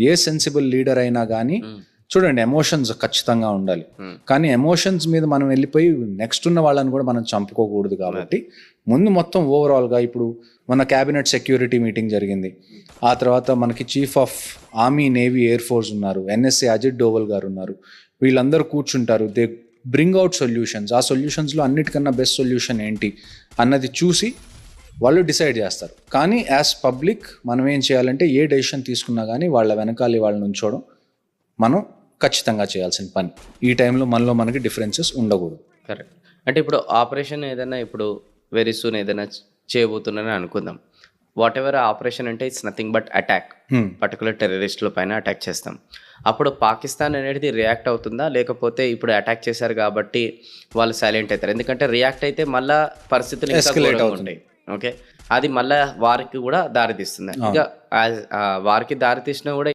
ఏ sensible leader అయినా కానీ చూడండి, ఎమోషన్స్ ఖచ్చితంగా ఉండాలి, కానీ ఎమోషన్స్ మీద మనం వెళ్ళిపోయి నెక్స్ట్ ఉన్న వాళ్ళని కూడా మనం చంపుకోకూడదు. కాబట్టి ముందు మొత్తం ఓవరాల్గా ఇప్పుడు మన క్యాబినెట్ సెక్యూరిటీ మీటింగ్ జరిగింది, ఆ తర్వాత మనకి chief of army, navy, air force ఉన్నారు, ఎన్ఎస్ఏ అజిత్ డోవల్ గారు ఉన్నారు, వీళ్ళందరూ కూర్చుంటారు. They bring out solutions. ఆ సొల్యూషన్స్లో అన్నిటికన్నా బెస్ట్ సొల్యూషన్ ఏంటి అన్నది చూసి వాళ్ళు డిసైడ్ చేస్తారు. కానీ యాజ్ పబ్లిక్ మనం ఏం చేయాలంటే ఏ డెసిషన్ తీసుకున్నా కానీ వాళ్ళ వెనకాల వాళ్ళని ఉంచోవడం మనం ఖచ్చితంగా చేయాల్సిన పని. ఈ టైంలో మనకి డిఫరెన్సెస్ ఉండకూడదు. కరెక్ట్. అంటే ఇప్పుడు ఆపరేషన్ ఏదైనా ఇప్పుడు వెరీ సూన్ ఏదైనా చేయబోతున్నారని అనుకుందాం. వాట్ ఎవర్ ఆపరేషన్ అంటే it's nothing but attack, particular టెర్రరిస్టుల పైన అటాక్ చేస్తాం. అప్పుడు పాకిస్తాన్ అనేది రియాక్ట్ అవుతుందా, లేకపోతే ఇప్పుడు అటాక్ చేశారు కాబట్టి వాళ్ళు సైలెంట్ అవుతారు? ఎందుకంటే రియాక్ట్ అయితే మళ్ళీ పరిస్థితులు ఇంకా ఉంటాయి. ఓకే, అది మళ్ళీ వారికి కూడా దారి తీస్తుంది. ఇక వారికి దారి తీసినా కూడా